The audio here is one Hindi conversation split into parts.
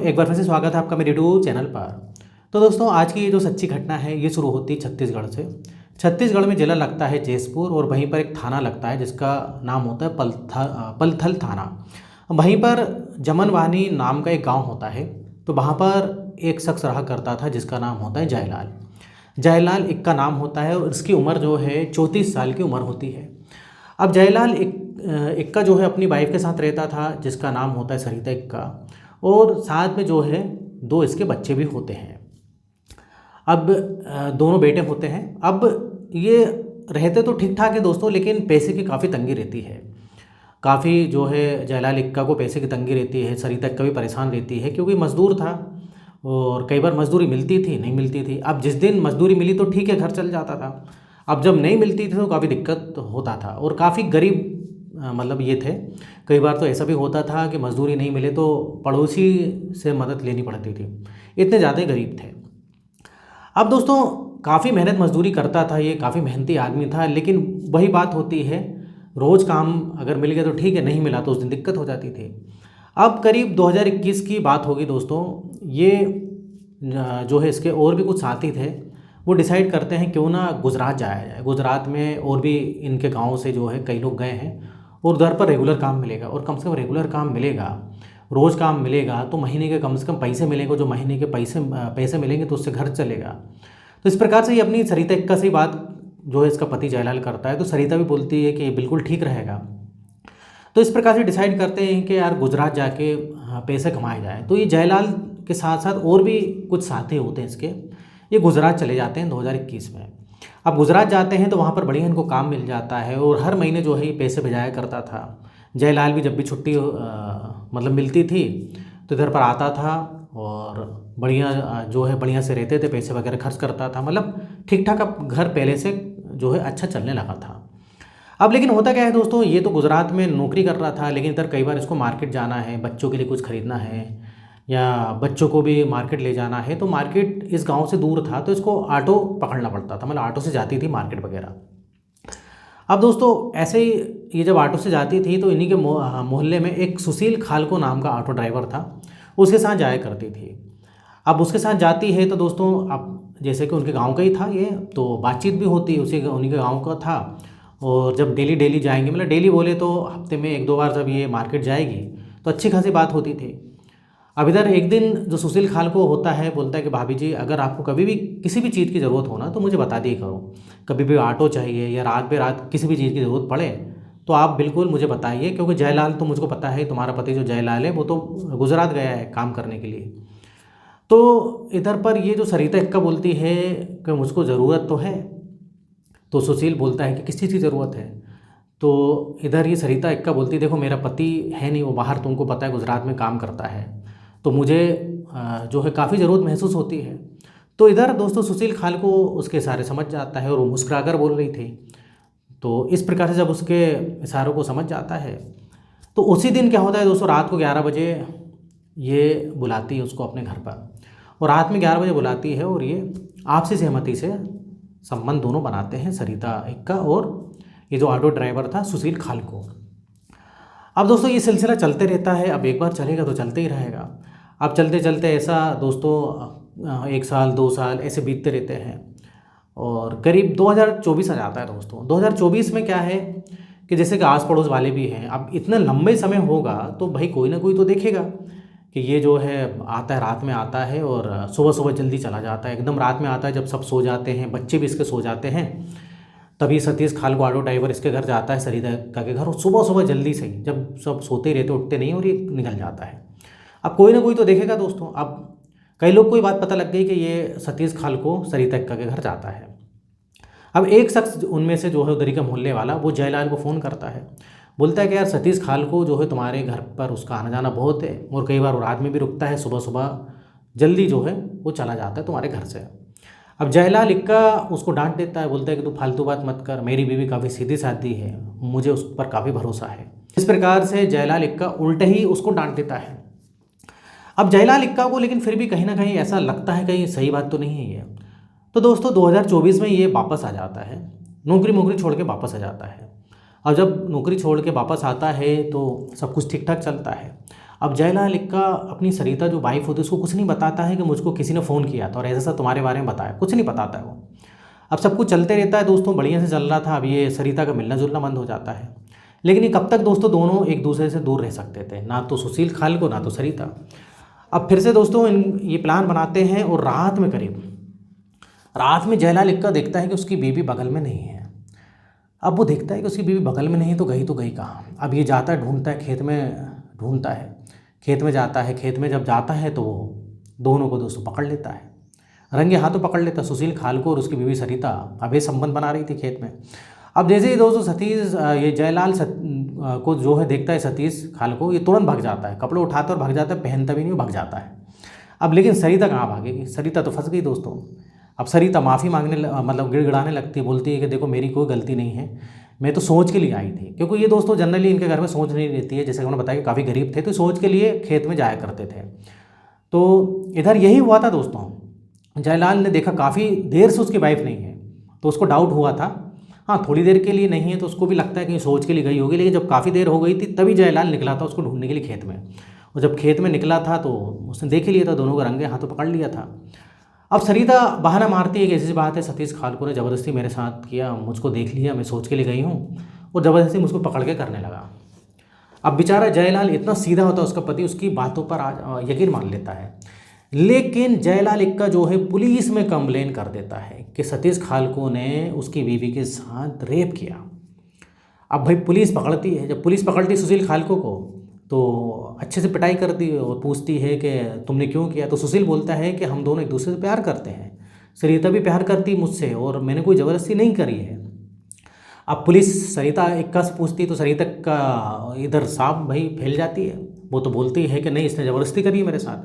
एक बार फिर से स्वागत है आपका मेरे यूट्यूब चैनल पर। तो दोस्तों, आज की ये जो सच्ची घटना है ये शुरू होती है छत्तीसगढ़ से। छत्तीसगढ़ में जिला लगता है जैसपुर और वहीं पर एक थाना लगता है जिसका नाम होता है पलथल थाना। वहीं पर जमनवानी नाम का एक गांव होता है। तो वहाँ पर एक शख्स रहा करता था जिसका नाम होता है जयलाल। जयलाल इक्का नाम होता है और इसकी उम्र जो है 34 साल की उम्र होती है। अब जयलाल इक्का जो है अपनी वाइफ के साथ रहता था जिसका नाम होता है सरिता इक्का, और साथ में जो है दो इसके बच्चे भी होते हैं। अब दोनों बेटे होते हैं। अब ये रहते तो ठीक ठाक है दोस्तों, लेकिन पैसे की काफ़ी तंगी रहती है। काफ़ी जो है जयलाल इक्का को पैसे की तंगी रहती है। सरिता इक्का भी परेशान रहती है क्योंकि मज़दूर था और कई बार मज़दूरी मिलती थी, नहीं मिलती थी। अब जिस दिन मज़दूरी मिली तो ठीक है, घर चल जाता था। अब जब नहीं मिलती थी तो काफ़ी दिक्कत होता था और काफ़ी गरीब मतलब ये थे। कई बार तो ऐसा भी होता था कि मज़दूरी नहीं मिले तो पड़ोसी से मदद लेनी पड़ती थी, इतने ज़्यादा गरीब थे। अब दोस्तों, काफ़ी मेहनत मजदूरी करता था, ये काफ़ी मेहनती आदमी था। लेकिन वही बात होती है, रोज़ काम अगर मिल गया तो ठीक है, नहीं मिला तो उस दिन दिक्कत हो जाती थी। अब करीब 2021 की बात होगी दोस्तों। ये जो है इसके और भी कुछ साथी थे, वो डिसाइड करते हैं क्यों ना गुजरात जाया जाए। गुजरात में और भी इनके गांव से जो है कई लोग गए हैं और उधर पर रेगुलर काम मिलेगा, और कम से कम रेगुलर काम मिलेगा, रोज़ काम मिलेगा तो महीने के कम से कम पैसे मिलेंगे। जो महीने के पैसे मिलेंगे तो उससे घर चलेगा। तो इस प्रकार से ये अपनी सरिता इक्का से बात जो है इसका पति जयलाल करता है, तो सरिता भी बोलती है कि ये बिल्कुल ठीक रहेगा। तो इस प्रकार से डिसाइड करते हैं कि यार गुजरात जाके पैसे कमाए जाए। तो ये जयलाल के साथ साथ और भी कुछ साथी होते हैं इसके, ये गुजरात चले जाते हैं 2021 में। अब गुजरात जाते हैं तो वहाँ पर बढ़िया इनको काम मिल जाता है और हर महीने जो है ये पैसे भेजाया करता था। जयलाल भी जब भी छुट्टी मतलब मिलती थी तो इधर पर आता था और बढ़िया जो है बढ़िया से रहते थे, पैसे वगैरह खर्च करता था। मतलब ठीक ठाक अब घर पहले से जो है अच्छा चलने लगा था। अब लेकिन होता क्या है दोस्तों, ये तो गुजरात में नौकरी कर रहा था, लेकिन इधर कई बार इसको मार्केट जाना है, बच्चों के लिए कुछ खरीदना है या बच्चों को भी मार्केट ले जाना है। तो मार्केट इस गांव से दूर था तो इसको ऑटो पकड़ना पड़ता था, मतलब ऑटो से जाती थी मार्केट वगैरह। अब दोस्तों, ऐसे ही ये जब ऑटो से जाती थी तो इन्हीं के मोहल्ले में एक सुशील खालको नाम का ऑटो ड्राइवर था, उसके साथ जाया करती थी। अब उसके साथ जाती है तो दोस्तों, अब जैसे कि उनके गांव का ही था ये, तो बातचीत भी होती, उसी उन्हीं के गांव का था। और जब डेली डेली जाएंगे, मतलब डेली बोले तो हफ्ते में एक दो बार जब ये मार्केट जाएगी तो अच्छी खासी बात होती थी। अब इधर एक दिन जो सुशील खालको होता है बोलता है कि भाभी जी, अगर आपको कभी भी किसी भी चीज़ की ज़रूरत हो ना तो मुझे बता दिए करो। कभी भी ऑटो चाहिए या रात पे रात किसी भी चीज़ की ज़रूरत पड़े तो आप बिल्कुल मुझे बताइए, क्योंकि जयलाल तो मुझको पता है, तुम्हारा पति जो जयलाल है वो तो गुजरात गया है काम करने के लिए। तो इधर पर ये जो सरिता इक्का बोलती है कि मुझको ज़रूरत तो है, तो सुशील बोलता है कि किस चीज़ की ज़रूरत है। तो इधर ये सरिता इक्का बोलती है, देखो मेरा पति है नहीं, वो बाहर तुमको पता है गुजरात में काम करता है, तो मुझे जो है काफ़ी ज़रूरत महसूस होती है। तो इधर दोस्तों सुशील खाल को उसके इशारे समझ जाता है और वो मुस्कुराकर बोल रही थी। तो इस प्रकार से जब उसके इशारों को समझ जाता है तो उसी दिन क्या होता है दोस्तों, रात को 11 बजे ये बुलाती है उसको अपने घर पर, और रात में 11 बजे बुलाती है और ये आपसी सहमति से संबंध दोनों बनाते हैं, सरिता इक्का और ये जो ऑटो ड्राइवर था सुशील खाल को। अब दोस्तों ये सिलसिला चलते रहता है, अब एक बार चलेगा तो चलते ही रहेगा। अब चलते चलते ऐसा दोस्तों 1 साल 2 साल ऐसे बीतते रहते हैं और करीब 2024 आ जाता है दोस्तों। 2024 में क्या है कि जैसे कि आस पड़ोस वाले भी हैं, अब इतना लंबे समय होगा तो भाई कोई ना कोई तो देखेगा कि ये जो है आता है, रात में आता है और सुबह सुबह जल्दी चला जाता है। एकदम रात में आता है जब सब सो जाते हैं, बच्चे भी इसके सो जाते हैं, तभी सतीश खाल को ऑटो ड्राइवर इसके घर जाता है, सरिता इक्का के घर, और सुबह सुबह जल्दी से ही, जब सब सोते ही रहते उठते नहीं, और ये निकल जाता है। अब कोई ना कोई तो देखेगा दोस्तों। अब कई लोग को ये बात पता लग गई कि ये सतीश खाल को सरिता इक्का के घर जाता है। अब एक शख्स उनमें से जो है उधर का मोहल्ले वाला, वो जयलाल को फ़ोन करता है, बोलता है कि यार सतीश खाल को जो है तुम्हारे घर पर उसका आना जाना बहुत है और कई बार वो रात में भी रुकता है, सुबह सुबह जल्दी जो है वो चला जाता है तुम्हारे घर से। अब जयलाल इक्का उसको डांट देता है, बोलता है कि तू फालतू बात मत कर, मेरी बीवी काफ़ी सीधी सादी है, मुझे उस पर काफ़ी भरोसा है। इस प्रकार से जयलाल इक्का उल्टे ही उसको डांट देता है। अब जयलाल इक्का को लेकिन फिर भी कहीं ना कहीं ऐसा लगता है कहीं सही बात तो नहीं है ये। तो दोस्तों 2024 में ये वापस आ जाता है, नौकरी छोड़ के वापस आ जाता है। और जब नौकरी छोड़ के वापस आता है तो सब कुछ ठीक ठाक चलता है। अब जयलाल इक्का अपनी सरिता जो वाइफ होती है उसको कुछ नहीं बताता है कि मुझको किसी ने फ़ोन किया था और ऐसा तुम्हारे बारे में बताया, कुछ नहीं बताता है वो। अब सब कुछ चलते रहता है दोस्तों, बढ़िया से चल रहा था। अब ये सरिता का मिलना जुलना बंद हो जाता है। लेकिन ये कब तक दोस्तों दोनों एक दूसरे से दूर रह सकते थे, ना तो सुशील खाल को ना तो सरिता। अब फिर से दोस्तों ये प्लान बनाते हैं और रात में जयलाल इक्का देखता है कि उसकी बीवी बगल में नहीं है। अब वो देखता है कि उसकी बीवी बगल में नहीं, तो गई कहाँ। अब ये जाता है, ढूंढता है, खेत में जाता है। खेत में जब जाता है तो वो दोनों को दोस्तों पकड़ लेता है, रंगे हाथों पकड़ लेता है। सुशील खाल को और उसकी बीवी सरिता अभेद संबंध बना रही थी खेत में। अब जैसे ही दोस्तों ये जयलाल को जो है देखता है सतीश खाल को, ये तुरंत भाग जाता है, कपड़े उठाता और भाग जाता है, पहनता भी नहीं, भाग जाता है। अब लेकिन सरिता कहाँ भागेगी, सरिता तो फंस गई दोस्तों। अब सरिता माफ़ी मांगने मतलब गिड़गिड़ाने लगती है, बोलती है कि देखो मेरी कोई गलती नहीं है, मैं तो सोच के लिए आई थी। क्योंकि ये दोस्तों जनरली इनके घर में सोच नहीं रहती है, जैसे उन्होंने बताया कि काफ़ी गरीब थे तो सोच के लिए खेत में जाया करते थे। तो इधर यही हुआ था दोस्तों, जयलाल ने देखा काफ़ी देर से उसकी वाइफ नहीं है, तो उसको डाउट हुआ था। हाँ, थोड़ी देर के लिए नहीं है तो उसको भी लगता है कि सोच के लिए गई होगी, लेकिन जब काफ़ी देर हो गई थी तभी जयलाल निकला था उसको ढूंढने के लिए खेत में। और जब खेत में निकला था तो उसने देख ही लिया था, दोनों को रंगे हाथों पकड़ लिया था। अब सरिता बहाना मारती है कि ऐसी बात है, सतीश खाल को ने ज़बरदस्ती मेरे साथ किया, मुझको देख लिया, मैं सोच के लिए गई हूँ, और ज़बरदस्ती मुझको पकड़ के करने लगा। अब बेचारा जयलाल इतना सीधा होता है, उसका पति उसकी बातों पर आज यकीन मान लेता है। लेकिन जयलाल इक्का जो है पुलिस में कंप्लेन कर देता है कि सतीश खालको ने उसकी बीवी के साथ रेप किया। अब भाई पुलिस पकड़ती है, जब पुलिस पकड़ती सुशील खालको को तो अच्छे से पिटाई करती है और पूछती है कि तुमने क्यों किया। तो सुशील बोलता है कि हम दोनों एक दूसरे से प्यार करते हैं, सरिता भी प्यार करती मुझसे और मैंने कोई ज़बरदस्ती नहीं करी है। अब पुलिस सरिता इक्का से पूछती तो सरिता का इधर साफ भाई फैल जाती है, वो तो बोलती है कि नहीं इसने ज़बरदस्ती करी है मेरे साथ।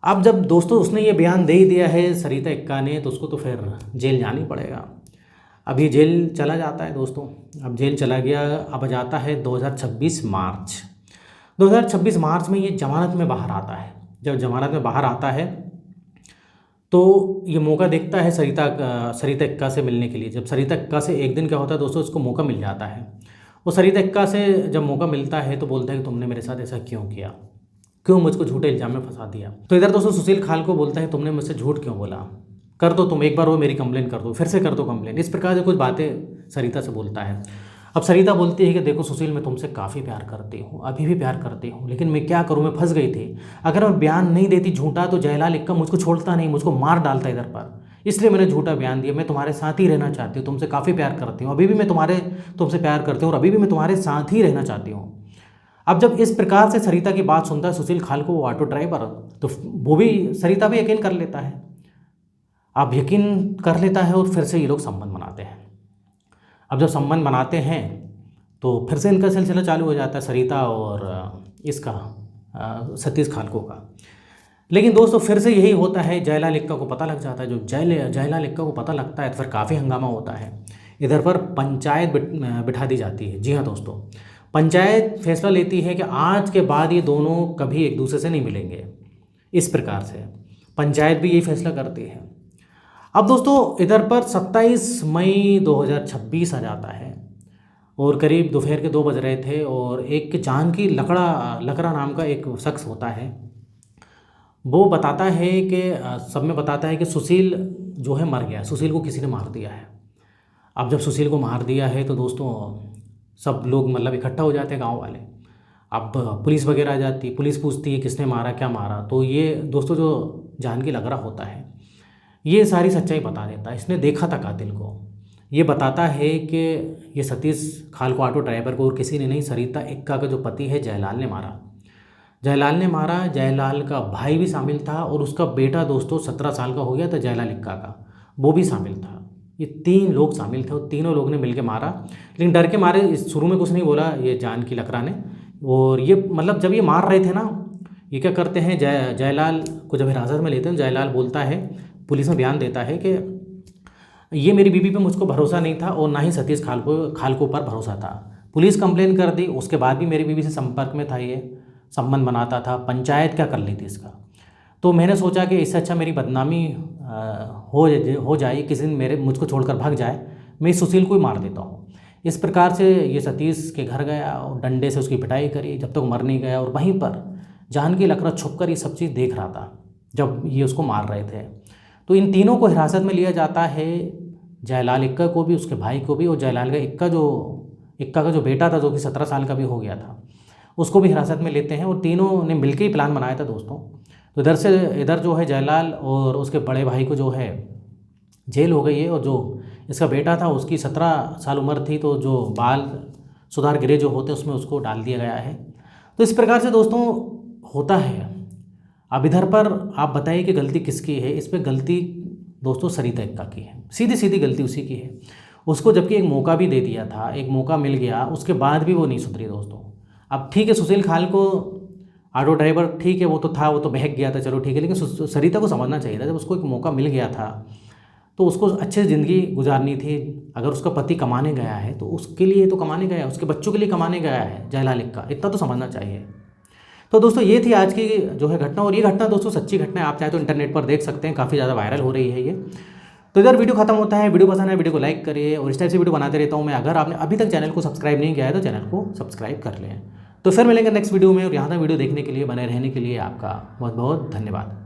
अब जब दोस्तों उसने ये बयान दे ही दिया है सरिता इक्का ने, तो उसको तो फिर जेल जाना ही पड़ेगा। अब ये जेल चला जाता है दोस्तों, अब जेल चला गया। अब जाता है 2026 मार्च में ये जमानत में बाहर आता है। जब जमानत में बाहर आता है तो ये मौका देखता है सरिता इक्का से मिलने के लिए। जब सरिता इक्का से एक दिन क्या होता है दोस्तों, उसको मौका मिल जाता है। वो सरिता इक्का से जब मौका मिलता है तो बोलता है कि तुमने मेरे साथ ऐसा क्यों किया, क्यों मुझको झूठे इल्जाम में फंसा दिया। तो इधर दोस्तों सुशील खाल को बोलता है तुमने मुझसे झूठ क्यों बोला, कर दो तुम एक बार वो मेरी कंप्लेन कर दो, फिर से कर दो कंप्लेन। इस प्रकार से कुछ बातें सरिता से बोलता है। अब सरिता बोलती है कि देखो सुशील, मैं तुमसे काफ़ी प्यार करती हूँ, अभी भी प्यार करती हूँ, लेकिन मैं क्या करूँ, मैं फंस गई थी। अगर मैं बयान नहीं देती झूठा तो जयलाल इक्का मुझको छोड़ता नहीं, मुझको मार डालता इधर पर, इसलिए मैंने झूठा बयान दिया। मैं तुम्हारे साथ ही रहना चाहती हूँ, तुमसे काफ़ी प्यार करती हूँ, अभी भी मैं तुमसे प्यार करती हूँ और अभी भी मैं तुम्हारे साथ ही रहना चाहती हूँ। अब जब इस प्रकार से सरिता की बात सुनता है सुशील खाल को, वो ऑटो ड्राइवर, तो वो भी सरिता भी यकीन कर लेता है। अब यकीन कर लेता है और फिर से ये लोग संबंध बनाते हैं। अब जब संबंध बनाते हैं तो फिर से इनका सिलसिला चालू हो जाता है, सरिता और इसका सतीश खालको का। लेकिन दोस्तों फिर से यही होता है, जयलाल इक्का को पता लग जाता है। जो जयलाल इक्का को पता लगता है तो फिर काफ़ी हंगामा होता है। इधर पर पंचायत बिठा दी जाती है। जी हाँ दोस्तों, पंचायत फैसला लेती है कि आज के बाद ये दोनों कभी एक दूसरे से नहीं मिलेंगे। इस प्रकार से पंचायत भी यही फैसला करती है। अब दोस्तों इधर पर 27 मई 2026 आ जाता है और करीब दोपहर के 2 बज रहे थे और एक जानकी लकड़ा नाम का एक शख्स होता है। वो बताता है कि सब में बताता है कि सुशील जो है मर गया, सुशील को किसी ने मार दिया है। अब जब सुशील को मार दिया है तो दोस्तों सब लोग मतलब इकट्ठा हो जाते हैं गांव वाले। अब पुलिस वगैरह आ जाती, पुलिस पूछती है किसने मारा, क्या मारा। तो ये दोस्तों जो जानकी लकड़ा होता है ये सारी सच्चाई बता देता है, इसने देखा था कातिल को। ये बताता है कि ये सतीश खालको ऑटो ड्राइवर को और किसी ने नहीं, सरिता इक्का का जो पति है जयलाल ने मारा। जयलाल का भाई भी शामिल था और उसका बेटा दोस्तों 17 साल का हो गया था जयलाल इक्का का, वो भी शामिल था। ये 3 लोग शामिल थे और तीनों लोग ने मिलकर मारा। लेकिन डर के मारे शुरू में कुछ नहीं बोला ये जानकी लकड़ा ने। और ये मतलब जब ये मार रहे थे ना, ये क्या करते हैं, जयलाल को जब हिरासत में लेते हैं, जयलाल बोलता है, पुलिस में बयान देता है कि ये मेरी बीवी पे मुझको भरोसा नहीं था और ना ही सतीश खालको पर भरोसा था। पुलिस कंप्लेन कर दी, उसके बाद भी मेरी बीवी से संपर्क में था, ये संबंध बनाता था। पंचायत क्या कर ली थी इसका। तो मैंने सोचा कि इससे अच्छा मेरी बदनामी हो जाए, किसी दिन मुझको छोड़कर भाग जाए, मैं इस सुशील को ही मार देता हूँ। इस प्रकार से ये सतीश के घर गया और डंडे से उसकी पिटाई करी जब तक मर नहीं गया, और वहीं पर जानकी लकड़ा छुप कर ये सब चीज़ देख रहा था जब ये उसको मार रहे थे। तो इन तीनों को हिरासत में लिया जाता है, जयलाल इक्का को भी, उसके भाई को भी, और जयलाल का इक्का का जो बेटा था जो कि 17 साल का भी हो गया था, उसको भी हिरासत में लेते हैं। और तीनों ने मिलकर ही प्लान बनाया था दोस्तों। तो इधर जो है जयलाल और उसके बड़े भाई को जो है जेल हो गई है, और जो इसका बेटा था उसकी 17 साल उम्र थी, तो जो बाल सुधार गृह जो होते हैं उसमें उसको डाल दिया गया है। तो इस प्रकार से दोस्तों होता है। अब इधर पर आप बताइए कि गलती किसकी है। इस पर गलती दोस्तों सरिता एक्का की है, सीधी सीधी गलती उसी की है। उसको जबकि एक मौका भी दे दिया था, एक मौका मिल गया, उसके बाद भी वो नहीं सुधरी दोस्तों। अब ठीक है, सुशील खाल को ऑटो ड्राइवर ठीक है, वो तो था, वो तो बहक गया था, चलो ठीक है, लेकिन सरिता को समझना चाहिए था जब उसको एक मौका मिल गया था तो उसको अच्छे से ज़िंदगी गुजारनी थी। अगर उसका पति कमाने गया है तो उसके लिए तो कमाने गया है, उसके बच्चों के लिए कमाने गया है जयलाल इक्का, इतना तो समझना चाहिए। तो दोस्तों ये थी आज की जो है घटना, और ये घटना दोस्तों सच्ची घटना है, आप चाहे तो इंटरनेट पर देख सकते हैं, काफ़ी ज़्यादा वायरल हो रही है ये। तो इधर वीडियो खत्म होता है। वीडियो पसंद है वीडियो को लाइक करिए, और इस टाइप से वीडियो बनाते रहता हूँ मैं। अगर आपने अभी तक चैनल को सब्सक्राइब नहीं किया है तो चैनल को सब्सक्राइब कर लें। तो फिर मिलेंगे नेक्स्ट वीडियो में, और यहाँ तक वीडियो देखने के लिए, बने रहने के लिए आपका बहुत बहुत धन्यवाद।